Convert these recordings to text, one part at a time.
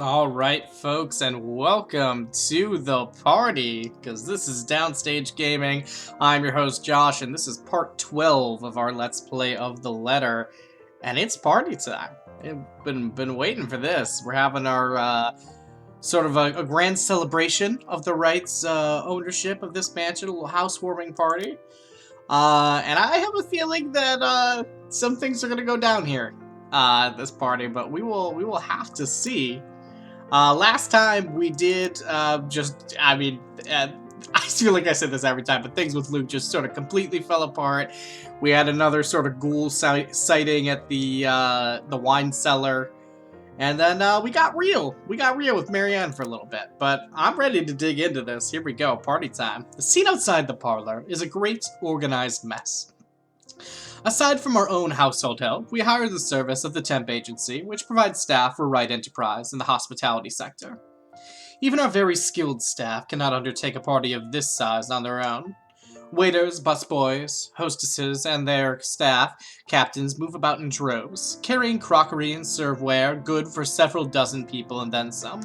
All right, folks, and welcome to the party, because this is Downstage Gaming. I'm your host, Josh, and this is part 12 of our Let's Play of The Letter, and it's party time. I've been waiting for this. We're having our sort of a grand celebration of the Wrights' ownership of this mansion, a little housewarming party. And I have a feeling that some things are going to go down here at this party, but we will have to see. Last time we did I feel like I said this every time, but things with Luke just sort of completely fell apart. We had another sort of ghoul sighting at the wine cellar, and then we got real. We got real with Marianne for a little bit, but I'm ready to dig into this. Here we go, party time. The scene outside the parlor is a great organized mess. Aside from our own household help, we hire the service of the temp agency, which provides staff for Wright Enterprise in the hospitality sector. Even our very skilled staff cannot undertake a party of this size on their own. Waiters, busboys, hostesses, and their staff captains move about in droves, carrying crockery and serveware good for several dozen people and then some.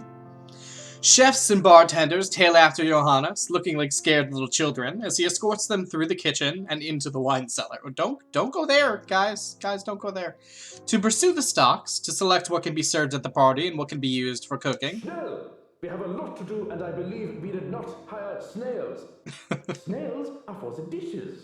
Chefs and bartenders tail after Johannes, looking like scared little children, as he escorts them through the kitchen and into the wine cellar. Don't go there, guys. Guys, don't go there. To pursue the stocks, to select what can be served at the party and what can be used for cooking. No, we have a lot to do, and I believe we did not hire snails. Snails are for the dishes.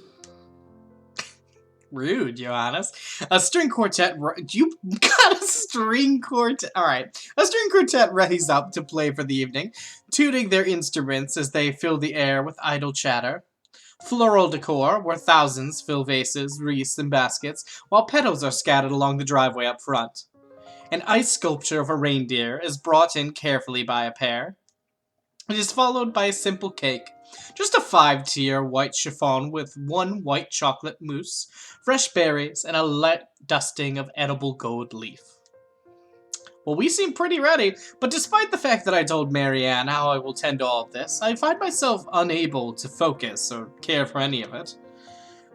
Rude, Johannes. A string quartet. You got a string quartet. Alright. A string quartet readies up to play for the evening, tuning their instruments as they fill the air with idle chatter. Floral decor, where thousands fill vases, wreaths, and baskets, while petals are scattered along the driveway up front. An ice sculpture of a reindeer is brought in carefully by a pair. It is followed by a simple cake. Just a 5-tier white chiffon with one white chocolate mousse, fresh berries, and a light dusting of edible gold leaf. Well, we seem pretty ready, but despite the fact that I told Marianne how I will tend to all of this, I find myself unable to focus or care for any of it.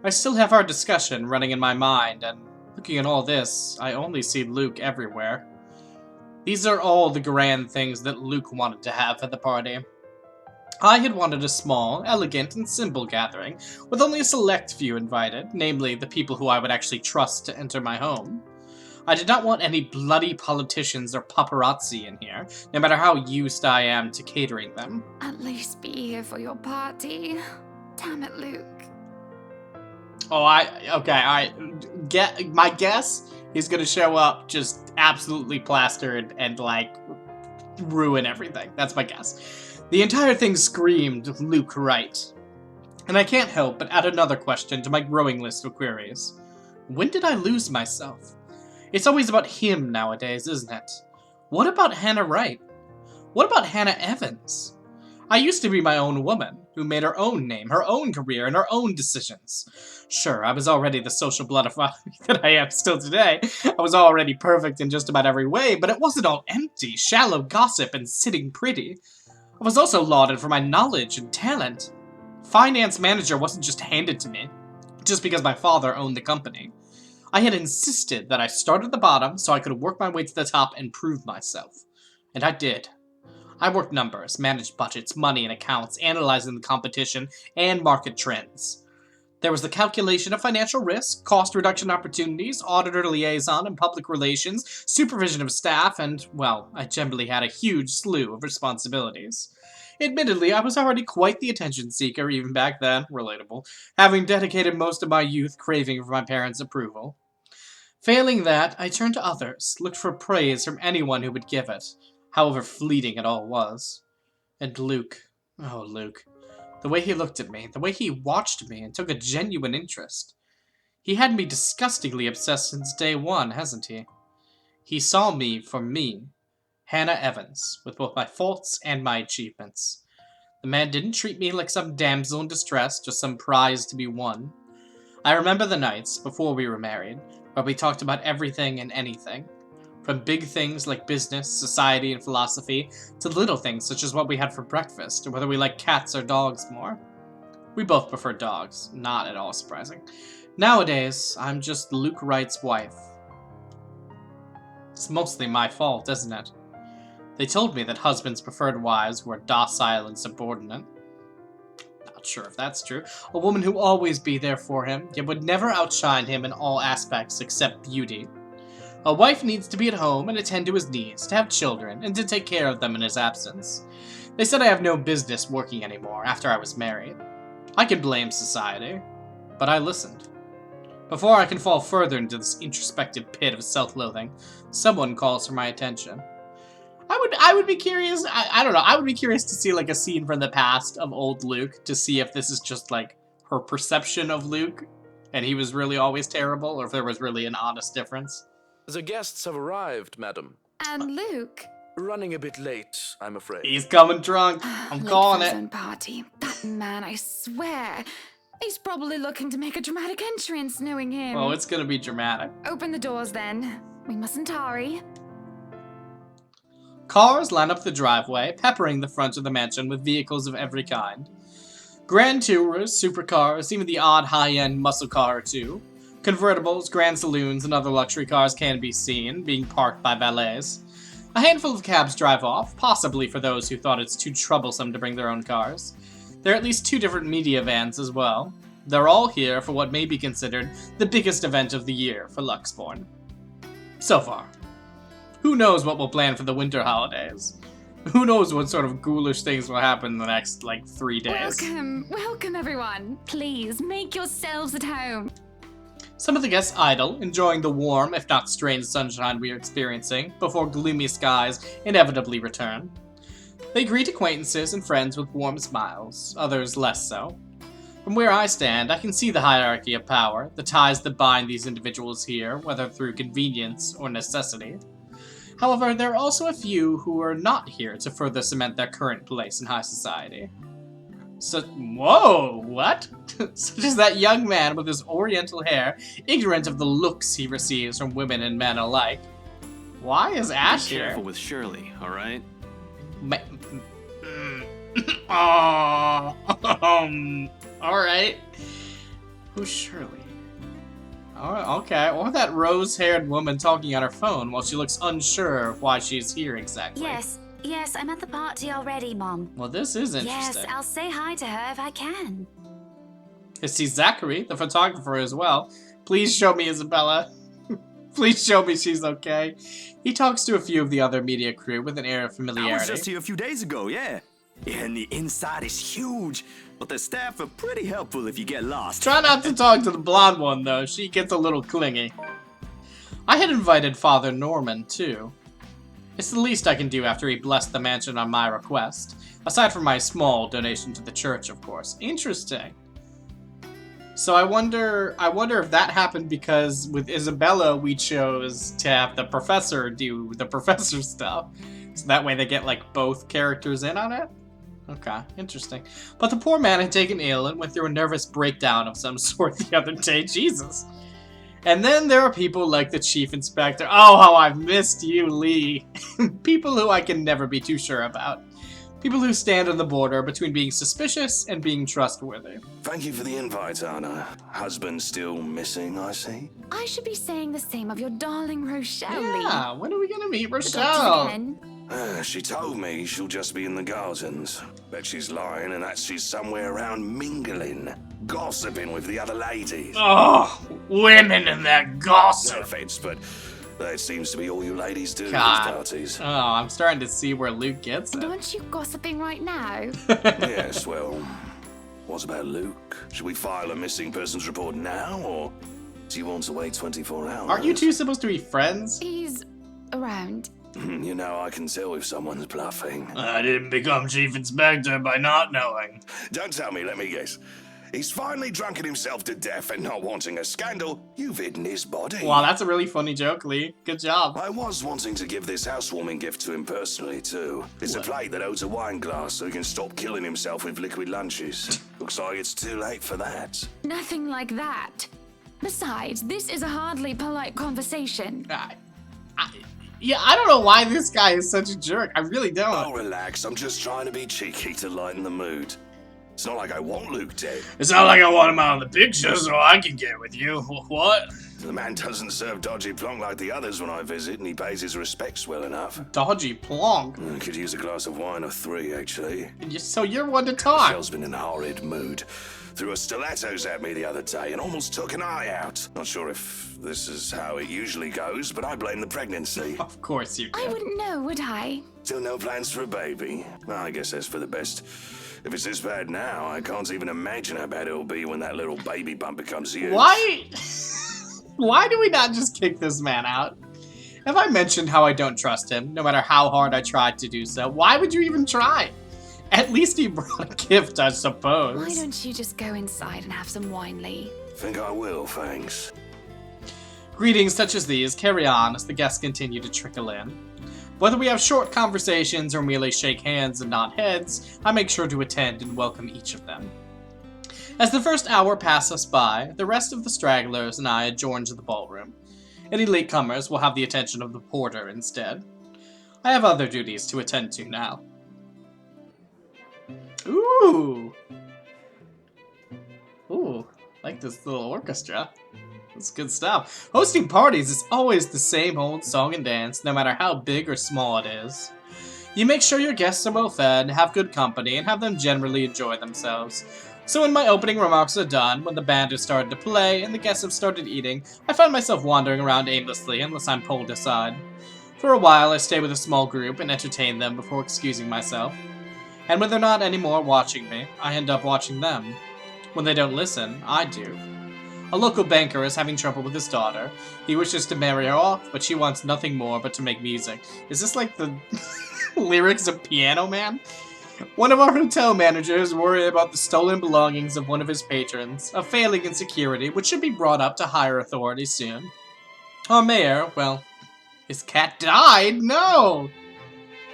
I still have our discussion running in my mind, and looking at all this, I only see Luke everywhere. These are all the grand things that Luke wanted to have at the party. I had wanted a small, elegant, and simple gathering, with only a select few invited, namely the people who I would actually trust to enter my home. I did not want any bloody politicians or paparazzi in here, no matter how used I am to catering them. At least be here for your party. Damn it, Luke. Oh, I get my guess. He's gonna show up just absolutely plastered and like ruin everything. That's my guess. The entire thing screamed Luke Wright. And I can't help but add another question to my growing list of queries. When did I lose myself? It's always about him nowadays, isn't it? What about Hannah Wright? What about Hannah Evans? I used to be my own woman, who made her own name, her own career, and her own decisions. Sure, I was already the social butterfly that I am still today. I was already perfect in just about every way, but it wasn't all empty, shallow gossip and sitting pretty. I was also lauded for my knowledge and talent. Finance manager wasn't just handed to me, just because my father owned the company. I had insisted that I start at the bottom so I could work my way to the top and prove myself. And I did. I worked numbers, managed budgets, money, and accounts, analyzing the competition and market trends. There was the calculation of financial risk, cost reduction opportunities, auditor liaison and public relations, supervision of staff, and, well, I generally had a huge slew of responsibilities. Admittedly, I was already quite the attention seeker even back then, relatable, having dedicated most of my youth craving for my parents' approval. Failing that, I turned to others, looked for praise from anyone who would give it, however fleeting it all was. And Luke, oh Luke, the way he looked at me, the way he watched me and took a genuine interest. He had me disgustingly obsessed since day one, hasn't he? He saw me for me, Hannah Evans, with both my faults and my achievements. The man didn't treat me like some damsel in distress, just some prize to be won. I remember the nights, before we were married, where we talked about everything and anything. From big things like business, society, and philosophy, to little things such as what we had for breakfast, or whether we like cats or dogs more. We both prefer dogs, not at all surprising. Nowadays, I'm just Luke Wright's wife. It's mostly my fault, isn't it? They told me that husbands preferred wives who were docile and subordinate. Not sure if that's true. A woman who always be there for him, yet would never outshine him in all aspects except beauty. A wife needs to be at home and attend to his needs, to have children, and to take care of them in his absence. They said I have no business working anymore after I was married. I could blame society, but I listened. Before I can fall further into this introspective pit of self-loathing, someone calls for my attention. I would be curious, I don't know, I would be curious to see like a scene from the past of old Luke to see if this is just like her perception of Luke and he was really always terrible, or if there was really an honest difference. The guests have arrived, madam. And Luke? Running a bit late, I'm afraid. He's coming drunk. I'm calling Late for his it. own party. That man, I swear. He's probably looking to make a dramatic entrance, knowing him. Oh, it's gonna be dramatic. Open the doors then. We mustn't tarry. Cars line up the driveway, peppering the front of the mansion with vehicles of every kind. Grand tourers, supercars, even the odd high-end muscle car or two. Convertibles, grand saloons, and other luxury cars can be seen, being parked by valets. A handful of cabs drive off, possibly for those who thought it's too troublesome to bring their own cars. There are at least 2 different media vans as well. They're all here for what may be considered the biggest event of the year for Luxborn. So far. Who knows what we'll plan for the winter holidays? Who knows what sort of ghoulish things will happen in the next, 3 days? Welcome everyone. Please, make yourselves at home. Some of the guests idle, enjoying the warm, if not strange sunshine we are experiencing, before gloomy skies inevitably return. They greet acquaintances and friends with warm smiles, others less so. From where I stand, I can see the hierarchy of power, the ties that bind these individuals here, whether through convenience or necessity. However, there are also a few who are not here to further cement their current place in high society. So, whoa, what? Such as that young man with his oriental hair, ignorant of the looks he receives from women and men alike. Why is Ash Be here? careful with Shirley, all right? Alright. Who's Shirley? Oh, okay. Or that rose-haired woman talking on her phone while she looks unsure of why she's here exactly. Yes, I'm at the party already, Mom. Well, this is interesting. Yes, I'll say hi to her if I can. I see Zachary, the photographer, as well. Please show me Isabella. Please show me she's okay. He talks to a few of the other media crew with an air of familiarity. I was just here a few days ago, yeah. And the inside is huge, but the staff are pretty helpful if you get lost. Try not to talk to the blonde one, though. She gets a little clingy. I had invited Father Norman, too. It's the least I can do after he blessed the mansion on my request. Aside from my small donation to the church, of course. Interesting. So I wonder if that happened because with Isabella we chose to have the professor do the professor stuff. So that way they get both characters in on it? Okay, interesting. But the poor man had taken ill and went through a nervous breakdown of some sort the other day. Jesus. And then there are people like the chief inspector. Oh, how I've missed you, Lee. People who I can never be too sure about. People who stand on the border between being suspicious and being trustworthy. Thank you for the invite, Anna. Husband still missing, I see. I should be saying the same of your darling Rochelle. Lee. Yeah, when are we gonna meet The doctors Rochelle? again. She told me she'll just be in the gardens. Bet she's lying and that she's somewhere around mingling, gossiping with the other ladies. Oh, women and that No gossip. offense, but that seems to be all you ladies do at God. these parties. Oh, I'm starting to see where Luke gets And it. aren't you gossiping right now? Yes, well, what about Luke? Should we file a missing persons report now, or do you want to wait 24 hours? Aren't you two supposed to be friends? He's around. You know, I can tell if someone's bluffing. I didn't become chief inspector by not knowing. Don't tell me, let me guess. He's finally drunken himself to death and not wanting a scandal, you've hidden his body. Wow, that's a really funny joke, Lee. Good job. I was wanting to give this housewarming gift to him personally, too. It's a plate that holds a wine glass so he can stop killing himself with liquid lunches. Looks like it's too late for that. Nothing like that. Besides, this is a hardly polite conversation. Yeah, I don't know why this guy is such a jerk. I really don't. Oh, relax. I'm just trying to be cheeky to lighten the mood. It's not like I want Luke dead. It's not like I want him out of the picture so I can get with you. What? The man doesn't serve dodgy plonk like the others when I visit, and he pays his respects well enough. Dodgy plonk. I could use a glass of wine or three, actually. So you're one to talk. Michelle's been in a horrid mood. Threw her stilettos at me the other day and almost took an eye out. Not sure if this is how it usually goes, but I blame the pregnancy. Of course you I do. wouldn't know, would I? Still no plans for a baby? Well, I guess that's for the best. If it's this bad now, I can't even imagine how bad it'll be when that little baby bump becomes huge. Why? Why do we not just kick this man out? Have I mentioned how I don't trust him, no matter how hard I tried to do so? Why would you even try? At least he brought a gift, I suppose. Why don't you just go inside and have some wine, Lee? Think I will, thanks. Greetings such as these carry on as the guests continue to trickle in. Whether we have short conversations or merely shake hands and nod heads, I make sure to attend and welcome each of them. As the first hour passes us by, the rest of the stragglers and I adjourn to the ballroom. Any latecomers will have the attention of the porter instead. I have other duties to attend to now. Ooh! Ooh, like this little orchestra. That's good stuff. Hosting parties is always the same old song and dance, no matter how big or small it is. You make sure your guests are well fed, have good company, and have them generally enjoy themselves. So when my opening remarks are done, when the band has started to play, and the guests have started eating, I find myself wandering around aimlessly unless I'm pulled aside. For a while, I stay with a small group and entertain them before excusing myself. And when they're not anymore watching me, I end up watching them. When they don't listen, I do. A local banker is having trouble with his daughter. He wishes to marry her off, but she wants nothing more but to make music. Is this like the lyrics of Piano Man? One of our hotel managers worries about the stolen belongings of one of his patrons, a failing in security which should be brought up to higher authorities soon. Our mayor, well, his cat died? No!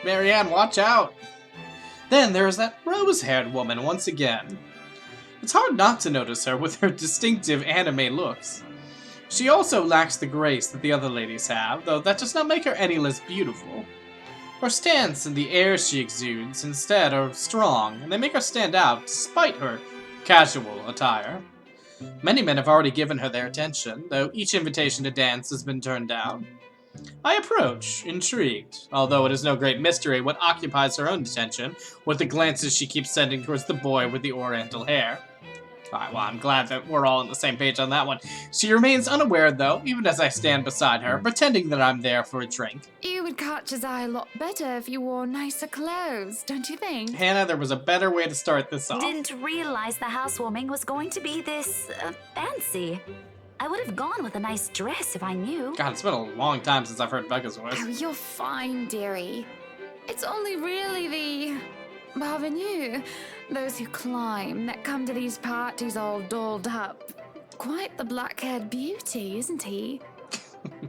Marianne, watch out! Then there is that rose-haired woman once again. It's hard not to notice her with her distinctive anime looks. She also lacks the grace that the other ladies have, though that does not make her any less beautiful. Her stance and the air she exudes, instead, are strong, and they make her stand out despite her casual attire. Many men have already given her their attention, though each invitation to dance has been turned down. I approach, intrigued, although it is no great mystery what occupies her own attention, with the glances she keeps sending towards the boy with the oriental hair. Alright, well, I'm glad that we're all on the same page on that one. She remains unaware, though, even as I stand beside her, pretending that I'm there for a drink. You would catch his eye a lot better if you wore nicer clothes, don't you think? Hannah, there was a better way to start this off. Didn't realize the housewarming was going to be this fancy. I would have gone with a nice dress if I knew. God, it's been a long time since I've heard Becca's voice. Oh, you're fine, dearie. It's only really the parvenus, those who climb, that come to these parties all dolled up. Quite the black-haired beauty, isn't he?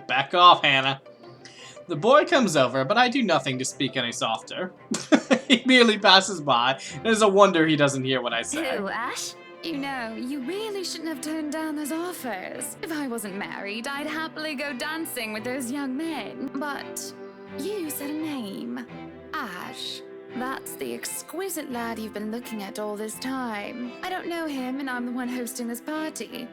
Back off, Hannah. The boy comes over, but I do nothing to speak any softer. He merely passes by, and it is a wonder he doesn't hear what I say. Who, Ash? You know, you really shouldn't have turned down those offers. If I wasn't married, I'd happily go dancing with those young men. But you said a name. Ash. That's the exquisite lad you've been looking at all this time. I don't know him, and I'm the one hosting this party.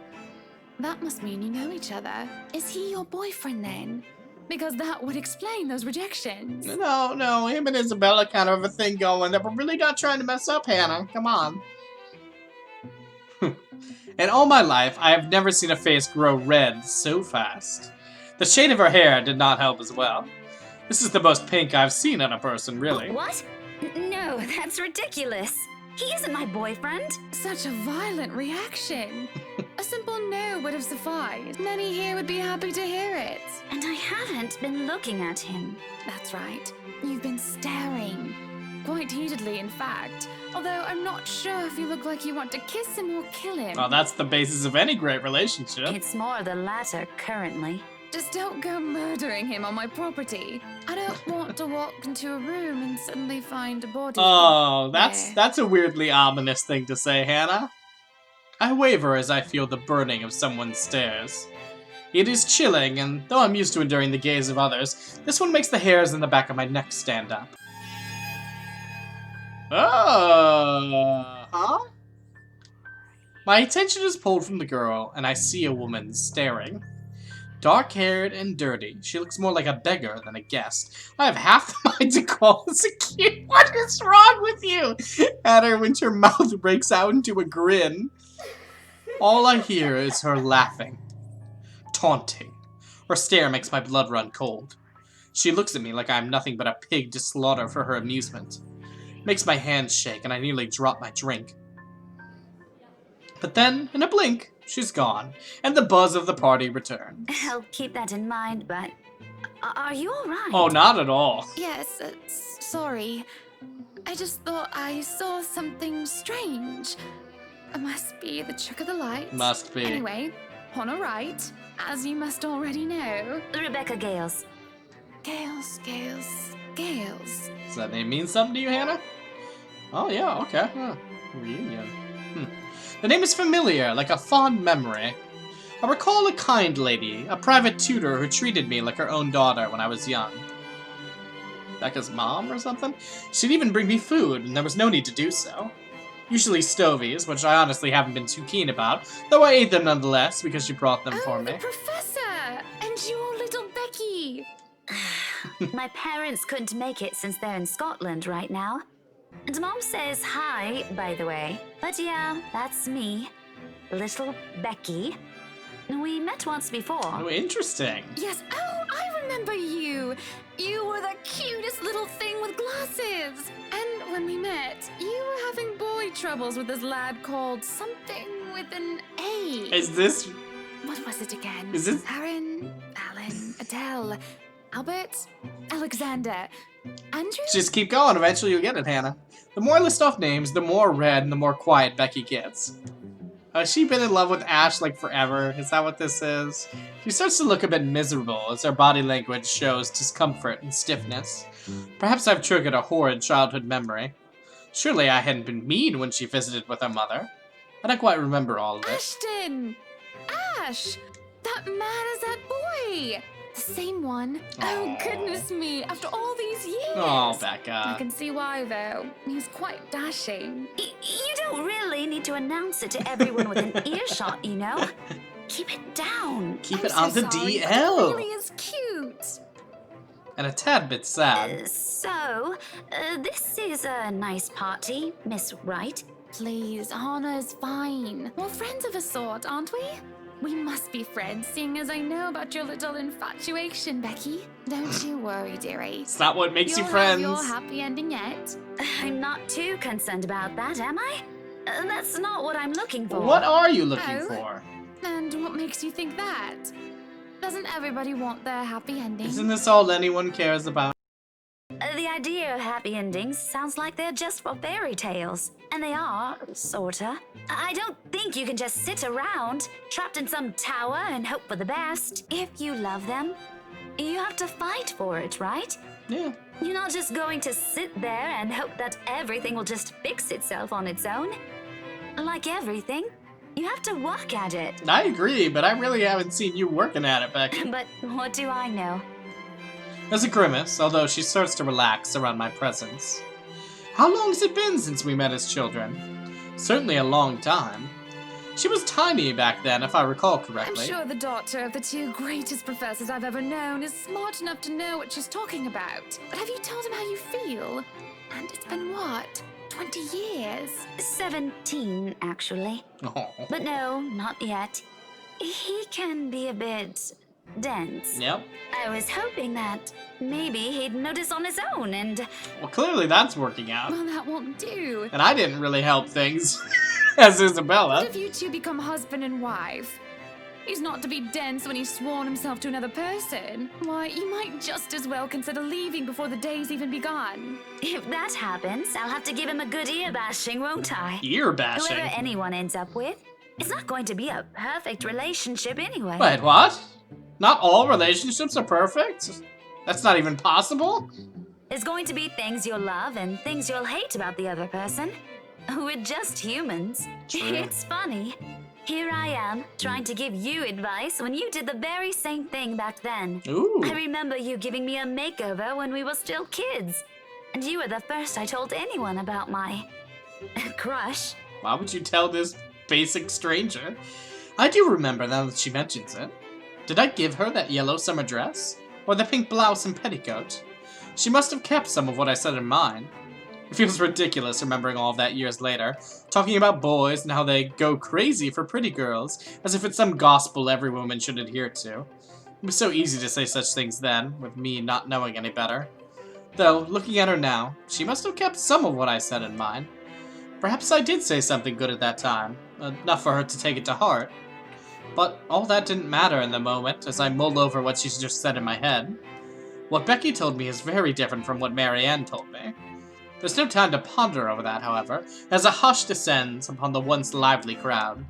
That must mean you know each other. Is he your boyfriend, then? Because that would explain those rejections. No, him and Isabella kind of have a thing going that we're really not trying to mess up, Hannah. Come on. In all my life, I have never seen a face grow red so fast. The shade of her hair did not help as well. This is the most pink I've seen on a person, really. What? No, that's ridiculous. He isn't my boyfriend. Such a violent reaction. A simple no would have sufficed. Many here would be happy to hear it. And I haven't been looking at him. That's right. You've been staring. Quite heatedly, in fact. Although I'm not sure if you look like you want to kiss him or kill him. Well, that's the basis of any great relationship. It's more the latter currently. Just don't go murdering him on my property. I don't want to walk into a room and suddenly find a body. Oh, there. that's a weirdly ominous thing to say, Hannah. I waver as I feel the burning of someone's stares. It is chilling, and though I'm used to enduring the gaze of others, this one makes the hairs in the back of my neck stand up. Huh? My attention is pulled from the girl, and I see a woman staring. Dark-haired and dirty. She looks more like a beggar than a guest. I have half the mind to call this a cute. What is wrong with you? At her when her mouth breaks out into a grin. All I hear is her laughing. Taunting. Her stare makes my blood run cold. She looks at me like I am nothing but a pig to slaughter for her amusement. Makes my hands shake and I nearly drop my drink. But then, in a blink, she's gone, and the buzz of the party returns. I'll keep that in mind, but are you all right? Oh, not at all. Yes, sorry. I just thought I saw something strange. It must be the trick of the light. Must be. Anyway, on a right, as you must already know. Rebecca Gales. Gales. Does that name mean something to you, Hannah? Oh, yeah, okay. Huh. Reunion. The name is familiar, like a fond memory. I recall a kind lady, a private tutor who treated me like her own daughter when I was young. Becca's mom or something? She'd even bring me food, and there was no need to do so. Usually stovies, which I honestly haven't been too keen about, though I ate them nonetheless because she brought them for Oh, me. the professor! And your little Becky! My parents couldn't make it since they're in Scotland right now. And Mom says hi, by the way. But yeah, that's me. Little Becky. We met once before. Oh, interesting. Yes, oh, I remember you! You were the cutest little thing with glasses! And when we met, you were having boy troubles with this lad called something with an A. Is this... What was it again? Is this- Aaron, Alan, Adele, Albert, Alexander, Andrew? Just keep going, eventually you'll get it, Hannah. The more I list off names, the more red and the more quiet Becky gets. Has she been in love with Ash like forever? Is that what this is? She starts to look a bit miserable as her body language shows discomfort and stiffness. Perhaps I've triggered a horrid childhood memory. Surely I hadn't been mean when she visited with her mother. I don't quite remember all of it. Ashton! Ash! That man is that boy! The same one. Oh, goodness me, after all these years! Oh, I Becca. can see why, though. He's quite dashing. You don't really need to announce it to everyone with an earshot, you know? Keep it down. Keep I'm it so on the sorry, but DL. It really is cute. And a tad bit sad. This is a nice party, Miss Wright. Please, Anna's fine. We're friends of a sort, aren't we? We must be friends, seeing as I know about your little infatuation, Becky. Don't you worry, dearie. It's not what makes you You'll friends. have your happy ending yet. I'm not too concerned about that, am I? That's not what I'm looking for. What are you looking Oh. for? And what makes you think that? Doesn't everybody want their happy ending? Isn't this all anyone cares about? The idea of happy endings sounds like they're just for fairy tales. And they are, sorta. I don't think you can just sit around, trapped in some tower and hope for the best. If you love them, you have to fight for it, right? Yeah. You're not just going to sit there and hope that everything will just fix itself on its own. Like everything, you have to work at it. I agree, but I really haven't seen you working at it, Becky. But what do I know? There's a grimace, although she starts to relax around my presence. How long has it been since we met as children? Certainly a long time. She was tiny back then, if I recall I'm correctly. sure the daughter of the two greatest professors I've ever known is smart enough to know what she's talking about. But have you told him how you feel? And it's been what? 20 years? 17, actually. Oh. But no, not yet. He can be a bit dense. Yep. I was hoping that maybe he'd notice on his own and Well, clearly that's working out. Well, that won't do. And I didn't really help things, as What Isabella. if you two become husband and wife? He's not to be dense when he's sworn himself to another person. Why, you might just as well consider leaving before the day's even begun. if that happens, I'll have to give him a good ear bashing, won't I? Ear bashing. Whoever anyone ends up with, it's not going to be a perfect relationship anyway. Wait, what? Not all relationships are perfect? That's not even possible? There's going to be things you'll love and things you'll hate about the other person. We're just humans. True. It's funny. Here I am, trying to give you advice when you did the very same thing back then. Ooh. I remember you giving me a makeover when we were still kids. And you were the first I told anyone about my crush. Why would you tell this basic stranger? I do remember now that she mentions it. Did I give her that yellow summer dress? Or the pink blouse and petticoat? She must have kept some of what I said in mind. It feels ridiculous remembering all of that years later, talking about boys and how they go crazy for pretty girls, as if it's some gospel every woman should adhere to. It was so easy to say such things then, with me not knowing any better. Though, looking at her now, she must have kept some of what I said in mind. Perhaps I did say something good at that time, enough for her to take it to heart. But all that didn't matter in the moment, as I mulled over what she's just said in my head. What Becky told me is very different from what Marianne told me. There's no time to ponder over that, however, as a hush descends upon the once lively crowd.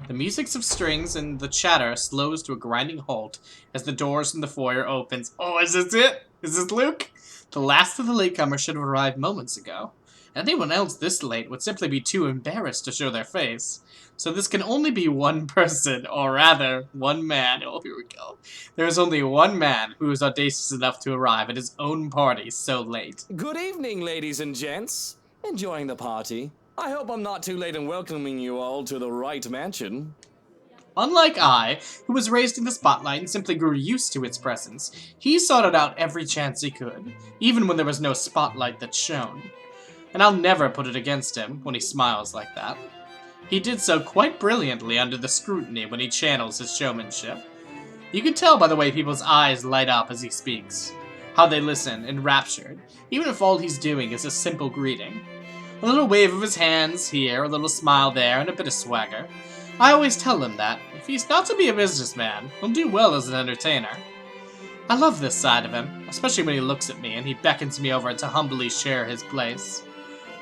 The music of strings and the chatter slows to a grinding halt as the doors in the foyer opens. Oh, is this it? Is this Luke? The last of the latecomers should have arrived moments ago. Anyone else this late would simply be too embarrassed to show their face. So this can only be one person, or rather, one man. Oh, here we go. There is only one man who is audacious enough to arrive at his own party so late. Good evening, ladies and gents. Enjoying the party? I hope I'm not too late in welcoming you all to the right mansion. Unlike I, who was raised in the spotlight and simply grew used to its presence, he sought it out every chance he could, even when there was no spotlight that shone. And I'll never put it against him when he smiles like that. He did so quite brilliantly under the scrutiny when he channels his showmanship. You can tell by the way people's eyes light up as he speaks, how they listen, enraptured, even if all he's doing is a simple greeting. A little wave of his hands here, a little smile there, and a bit of swagger. I always tell him that, if he's not to be a businessman, he'll do well as an entertainer. I love this side of him, especially when he looks at me and he beckons me over to humbly share his place.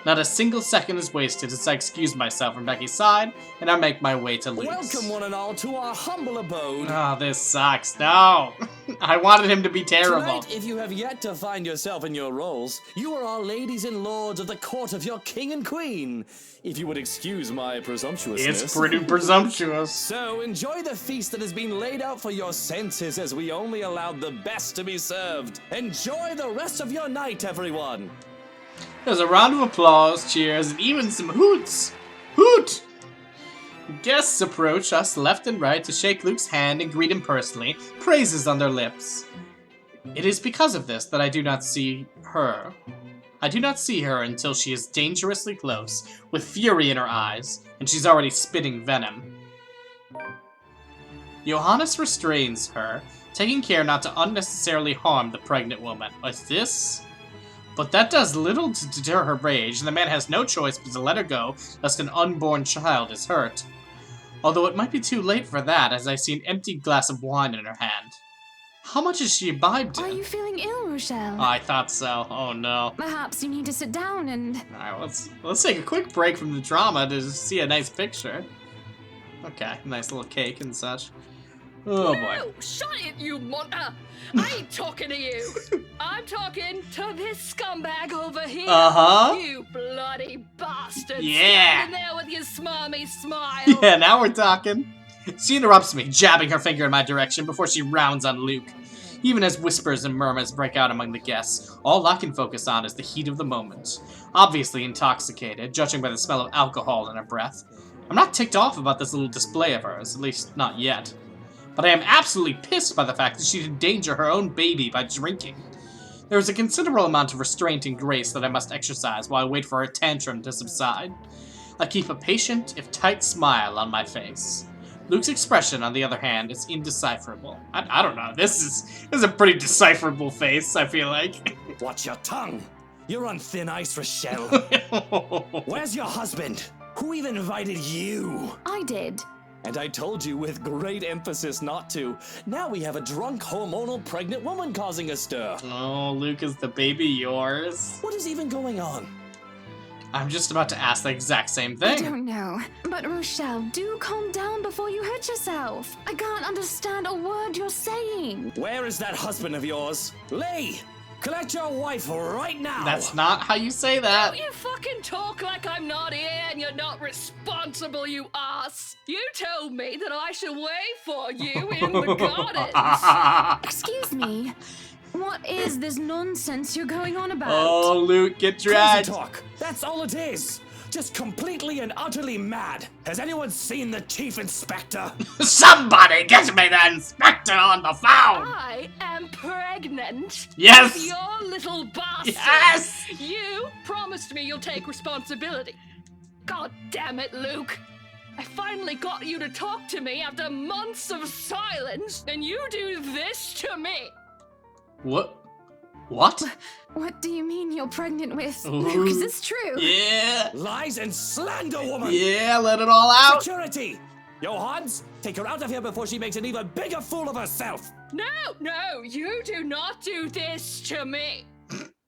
Not a single second is wasted as I excuse myself from Becky's side, and I make my way to Luke's. Welcome one and all to our humble abode. Oh, this sucks. No! I wanted him to be terrible. Tonight, if you have yet to find yourself in your roles, you are our ladies and lords of the court of your king and queen. If you would excuse my presumptuousness. It's pretty presumptuous. So, enjoy the feast that has been laid out for your senses as we only allowed the best to be served. Enjoy the rest of your night, everyone. There's a round of applause, cheers, and even some hoots. Hoot! Guests approach us left and right to shake Luke's hand and greet him personally, praises on their lips. It is because of this that I do not see her. I do not see her until she is dangerously close, with fury in her eyes, and she's already spitting venom. Johannes restrains her, taking care not to unnecessarily harm the pregnant woman. What's this? But that does little to deter her rage, and the man has no choice but to let her go, lest an unborn child is hurt. Although it might be too late for that, as I see an empty glass of wine in her hand. How much is she imbibed in? Are you feeling ill, Rochelle? Oh, I thought so. Oh no. Perhaps you need to sit down and... Alright, let's take a quick break from the drama to see a nice picture. Okay, nice little cake and such. Oh boy. No, shut it, you monster! I ain't talking to you. I'm talking to this scumbag over here. Uh-huh. You bloody bastard. Yeah. Standing there with your smarmy smile. Yeah, now we're talking. She interrupts me, jabbing her finger in my direction before she rounds on Luke. Even as whispers and murmurs break out among the guests, all I can focus on is the heat of the moment. Obviously intoxicated, judging by the smell of alcohol in her breath. I'm not ticked off about this little display of hers, at least not yet. But I am absolutely pissed by the fact that she'd endanger her own baby by drinking. There is a considerable amount of restraint and grace that I must exercise while I wait for her tantrum to subside. I keep a patient, if tight, smile on my face. Luke's expression, on the other hand, is indecipherable. I don't know, this is a pretty decipherable face, I feel like. Watch your tongue. You're on thin ice, Rochelle. Where's your husband? Who even invited you? I did. And I told you with great emphasis not to. Now we have a drunk, hormonal, pregnant woman causing a stir. Oh, Luke, is the baby yours? What is even going on? I'm just about to ask the exact same I thing. don't know. But Rochelle, do calm down before you hurt yourself. I can't understand a word you're saying. Where is that husband of yours? Lee! Collect your wife right now! That's not how you say that. Don't you fucking talk like I'm not here and you're not responsible, you ass. You told me that I should wait for you in the gardens. Excuse me. What is this nonsense you're going on about? Oh, Luke, get Crazy dragged. talk! That's all it is! Just completely and utterly mad. Has anyone seen the Chief Inspector? Somebody get me the inspector on the phone! I am pregnant. Yes! With your little bastard. Yes! You promised me you'll take responsibility. God damn it, Luke. I finally got you to talk to me after months of silence, and you do this to me. What? What? What do you mean you're pregnant with? Ooh. Luke, is this true? Yeah! Lies and slander, woman! Yeah, let it all out! Security! Johans, take her out of here before she makes an even bigger fool of herself! No, you do not do this to me.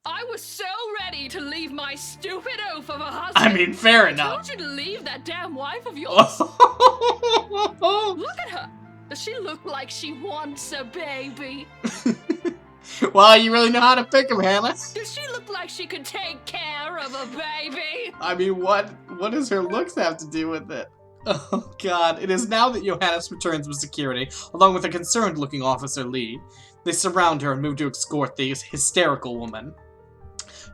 I was so ready to leave my stupid oaf of a husband. I mean, fair I enough. told you to leave that damn wife of yours. Oh. Look at her. Does she look like she wants a baby? Well, you really know how to pick him, Hannah. Does she look like she could take care of a baby? I mean, what does her looks have to do with it? Oh, God. It is now that Johannes returns with security, along with a concerned-looking Officer Lee. They surround her and move to escort the hysterical woman.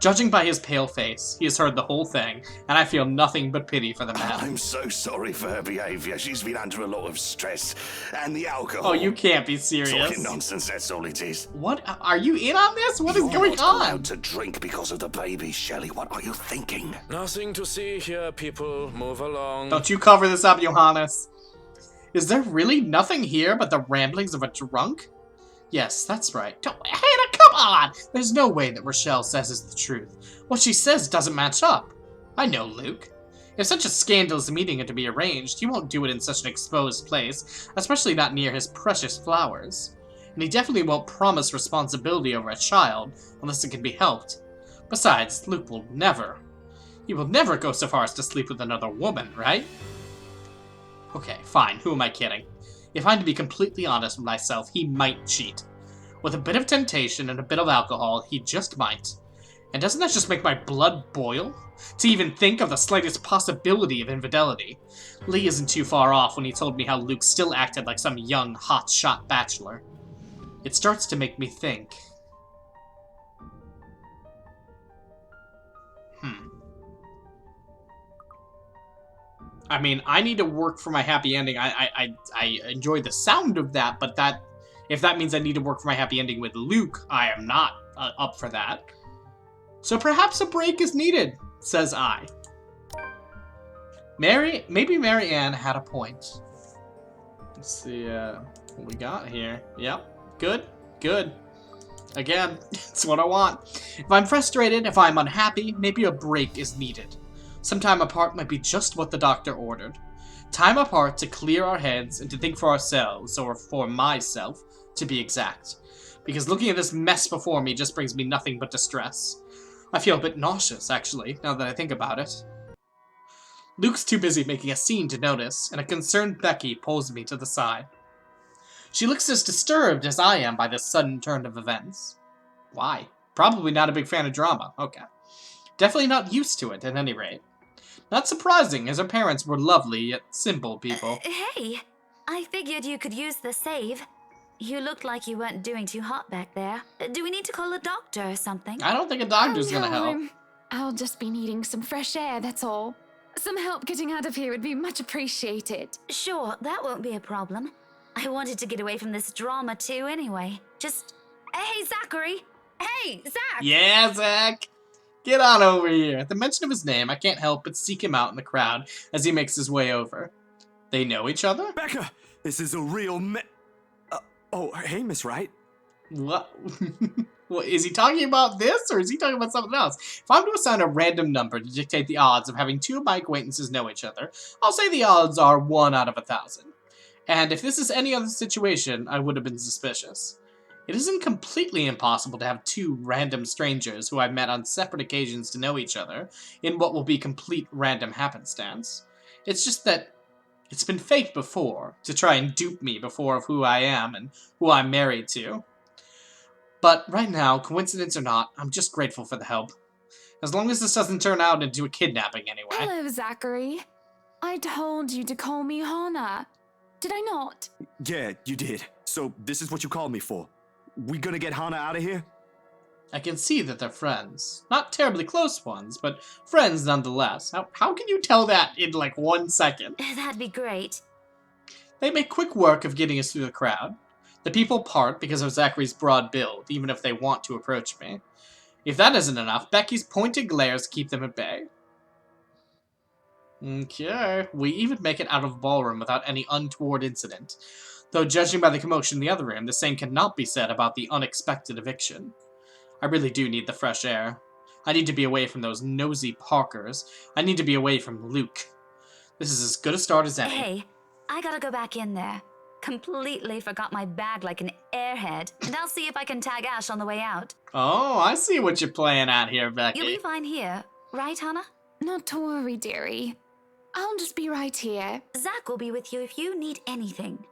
Judging by his pale face, he has heard the whole thing, and I feel nothing but pity for the man. I'm so sorry for her behaviour. She's been under a lot of stress. And the alcohol. Oh, you can't be serious. Talking nonsense, that's all it is. What? Are you in on this? What is You're going not on? allowed to drink because of the baby, Shelley. What are you thinking? Nothing to see here, people. Move along. Don't you cover this up, Johannes. Is there really nothing here but the ramblings of a drunk? Yes, that's right. Hannah, come on! There's no way that Rochelle says is the truth. What she says doesn't match up. I know Luke. If such a scandalous meeting had to be arranged, he won't do it in such an exposed place, especially not near his precious flowers. And he definitely won't promise responsibility over a child, unless it can be helped. Besides, Luke will never. He will never go so far as to sleep with another woman, right? Okay, fine. Who am I kidding? If I'm to be completely honest with myself, he might cheat. With a bit of temptation and a bit of alcohol, he just might. And doesn't that just make my blood boil? To even think of the slightest possibility of infidelity. Lee isn't too far off when he told me how Luke still acted like some young, hot-shot bachelor. It starts to make me think. I mean, I need to work for my happy ending. I enjoy the sound of that, but if that means I need to work for my happy ending with Luke, I am not up for that. So perhaps a break is needed, says I. Maybe Mary Ann had a point. Let's see what we got here. Yep, good. Again, it's what I want. If I'm frustrated, if I'm unhappy, maybe a break is needed. Some time apart might be just what the doctor ordered. Time apart to clear our heads and to think for ourselves, or for myself, to be exact. Because looking at this mess before me just brings me nothing but distress. I feel a bit nauseous, actually, now that I think about it. Luke's too busy making a scene to notice, and a concerned Becky pulls me to the side. She looks as disturbed as I am by this sudden turn of events. Why? Probably not a big fan of drama. Okay. Definitely not used to it, at any rate. Not surprising, as her parents were lovely, yet simple people. Hey, I figured you could use the save. You looked like you weren't doing too hot back there. Do we need to call a doctor or something? I don't think a doctor's gonna help. I'll just be needing some fresh air, that's all. Some help getting out of here would be much appreciated. Sure, that won't be a problem. I wanted to get away from this drama too anyway. Just... Hey, Zachary! Hey, Zach! Yeah, Zach! Get on over here. At the mention of his name, I can't help but seek him out in the crowd as he makes his way over. They know each other? Becca, this is a real oh, hey, Miss Wright. What? What? Is he talking about this, or is he talking about something else? If I'm to assign a random number to dictate the odds of having two of my acquaintances know each other, I'll say the odds are 1 out of 1,000. And if this is any other situation, I would have been suspicious. It isn't completely impossible to have two random strangers who I've met on separate occasions to know each other in what will be complete random happenstance. It's just that it's been faked before to try and dupe me before of who I am and who I'm married to. But right now, coincidence or not, I'm just grateful for the help. As long as this doesn't turn out into a kidnapping anyway. Hello, Zachary. I told you to call me Hannah. Did I not? Yeah, you did. So this is what you called me for. We gonna get Hannah out of here? I can see that they're friends. Not terribly close ones, but friends nonetheless. How can you tell that in like 1 second? That'd be great. They make quick work of getting us through the crowd. The people part because of Zachary's broad build, even if they want to approach me. If that isn't enough, Becky's pointed glares keep them at bay. Okay, we even make it out of the ballroom without any untoward incident. Though judging by the commotion in the other room, the same cannot be said about the unexpected eviction. I really do need the fresh air. I need to be away from those nosy Parkers. I need to be away from Luke. This is as good a start as any. Hey, I gotta go back in there. Completely forgot my bag like an airhead, and I'll see if I can tag Ash on the way out. Oh, I see what you're playing at here, Becky. You'll be fine here, right, Hannah? Not to worry, dearie. I'll just be right here. Zach will be with you if you need anything.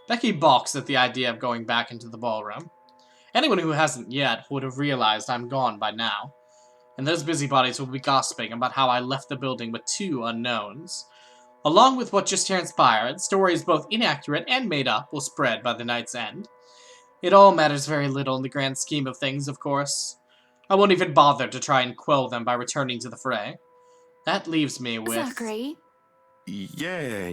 Becky balks at the idea of going back into the ballroom. Anyone who hasn't yet would have realized I'm gone by now. And those busybodies will be gossiping about how I left the building with 2 unknowns. Along with what just transpired, stories both inaccurate and made up will spread by the night's end. It all matters very little in the grand scheme of things, of course. I won't even bother to try and quell them by returning to the fray. That leaves me with... Zachary? Yeah,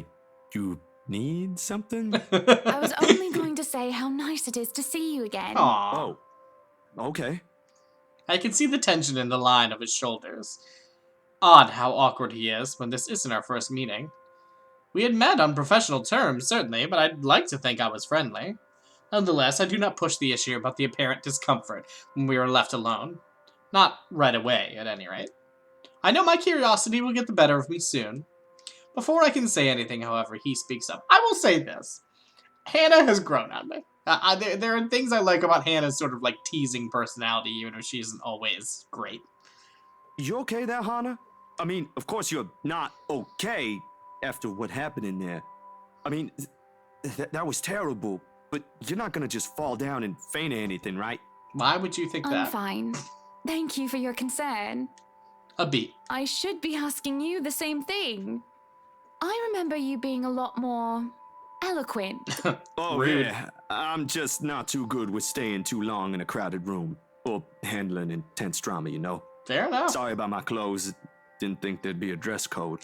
you need something? I was only going to say how nice it is to see you again. Aww. Oh, okay. I can see the tension in the line of his shoulders. Odd how awkward he is when this isn't our first meeting. We had met on professional terms, certainly, but I'd like to think I was friendly. Nonetheless, I do not push the issue about the apparent discomfort when we were left alone. Not right away, at any rate. I know my curiosity will get the better of me soon. Before I can say anything, however, he speaks up. I will say this. Hannah has grown on me. There are things I like about Hannah's sort of like teasing personality, even if she isn't always great. You okay there, Hannah? I mean, of course you're not okay after what happened in there. I mean, that was terrible, but you're not gonna just fall down and faint or anything, right? Why would you think I'm that? fine. Thank you for your concern. A B. I should be asking you the same thing. I remember you being a lot more eloquent. Oh, Rude. yeah. I'm just not too good with staying too long in a crowded room. Or handling intense drama, you know? Fair enough. Sorry about my clothes. Didn't think there'd be a dress code.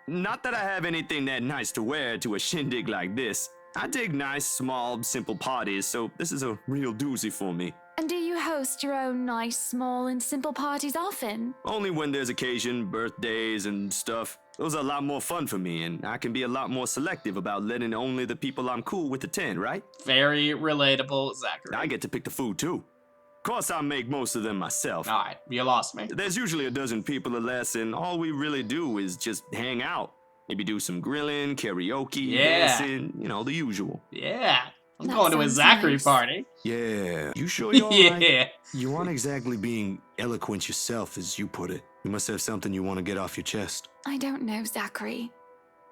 Not that I have anything that nice to wear to a shindig like this. I dig nice, small, simple parties, so this is a real doozy for me. And do you host your own nice, small, and simple parties often? Only when there's occasion, birthdays and stuff. Those are a lot more fun for me, and I can be a lot more selective about letting only the people I'm cool with attend, right? Very relatable, Zachary. I get to pick the food, too. Of course, I make most of them myself. Alright, you lost me. There's usually a dozen people or less, and all we really do is just hang out. Maybe do some grilling, karaoke, Yeah. dancing, you know, the usual. Yeah. I'm That going to a sounds Zachary nice. party. Yeah. You sure you're alright? Yeah. You aren't exactly being eloquent yourself, as you put it. You must have something you want to get off your chest. I don't know, Zachary.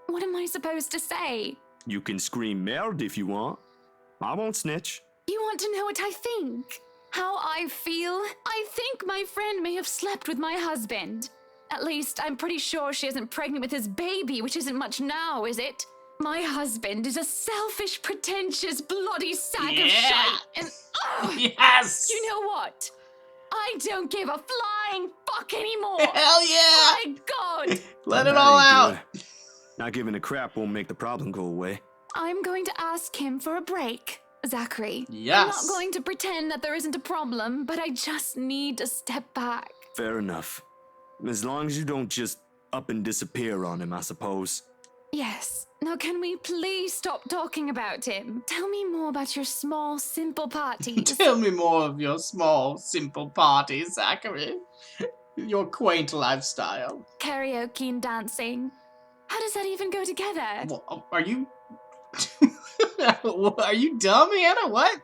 What am I supposed to say? You can scream merde if you want. I won't snitch. You want to know what I think? How I feel? I think my friend may have slept with my husband. At least, I'm pretty sure she isn't pregnant with his baby, which isn't much now, is it? My husband is a selfish, pretentious, bloody sack of shite, and Yes! you know what? I don't give a flying fuck anymore! Hell yeah! My God! Let it That all ain't out. good. Not giving a crap won't make the problem go away. I'm going to ask him for a break, Zachary. I'm Yes. not going to pretend that there isn't a problem, but I just need to step back. Fair enough. As long as you don't just up and disappear on him, I suppose. Yes. Now, can we please stop talking about him? Tell me more about your small, simple parties. Tell me more of your small, simple parties, Zachary. Your quaint lifestyle. Karaoke and dancing. How does that even go together? Well, are you... Are you dumb, Hannah? What?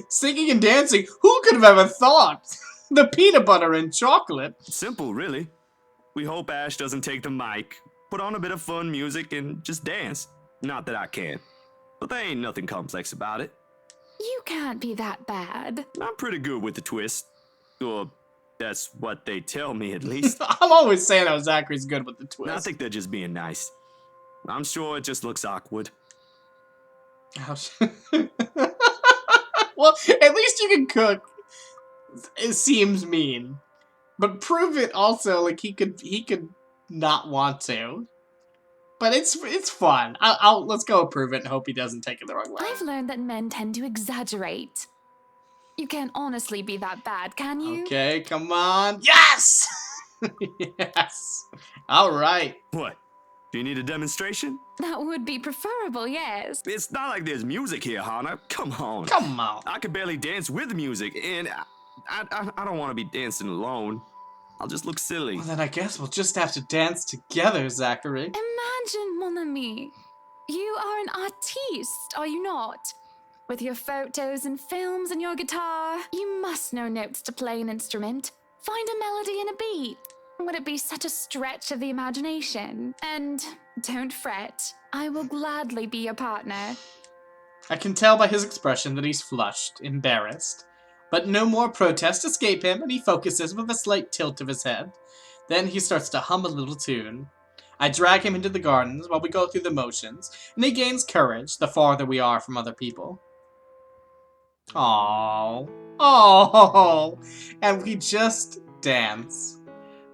Singing and dancing? Who could have ever thought? The peanut butter and chocolate. Simple, really. We hope Ash doesn't take the mic, put on a bit of fun music, and just dance. Not that I can. But there ain't nothing complex about it. You can't be that bad. I'm pretty good with the twist. Or that's what they tell me, at least. I'm always saying how Zachary's good with the twist. I think they're just being nice. I'm sure it just looks awkward. Well, at least you can cook. it seems mean. But prove it also, like, he could not want to. But it's fun. Let's go prove it and hope he doesn't take it the wrong way. I've learned that men tend to exaggerate. You can't honestly be that bad, can you? Okay, come on. Yes! Yes. All right. What? Do you need a demonstration? That would be preferable, yes. It's not like there's music here, Hana. Come on. Come on. I could barely dance with music, and I don't want to be dancing alone. I'll just look silly. Well, then I guess we'll just have to dance together, Zachary. Imagine, mon ami. You are an artiste, are you not? With your photos and films and your guitar, you must know notes to play an instrument. Find a melody and a beat. Would it be such a stretch of the imagination? And don't fret, I will gladly be your partner. I can tell by his expression that he's flushed, embarrassed. But no more protests escape him, and he focuses with a slight tilt of his head. Then he starts to hum a little tune. I drag him into the gardens while we go through the motions, and he gains courage the farther we are from other people. Aww. Oh, and we just dance.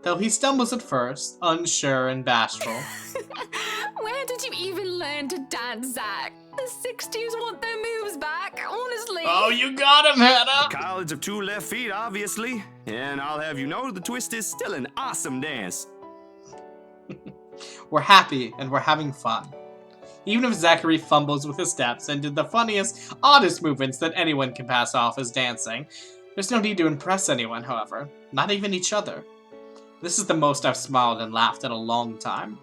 Though he stumbles at first, unsure and bashful. Where did you even learn to dance, Zach? The 60s want their moves back, honestly. Oh, you got him, Hannah! College of two left feet, obviously. And I'll have you know the twist is still an awesome dance. We're happy and we're having fun. Even if Zachary fumbles with his steps and did the funniest, oddest movements that anyone can pass off as dancing, there's no need to impress anyone, however. Not even each other. This is the most I've smiled and laughed in a long time.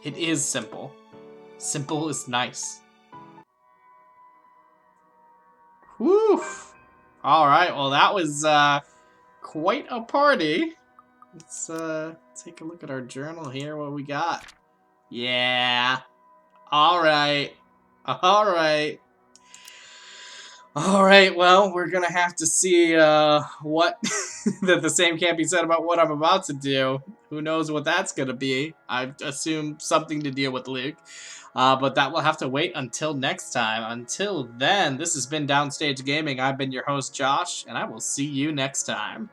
It is simple. Simple is nice. Whew. Alright, well that was quite a party. Let's take a look at our journal here, what we got. Yeah. Alright. Alright. Alright, well, we're gonna have to see what that the same can't be said about what I'm about to do. Who knows what that's gonna be. I assume something to deal with Luke. But that will have to wait until next time. Until then, this has been Downstage Gaming. I've been your host, Josh, and I will see you next time.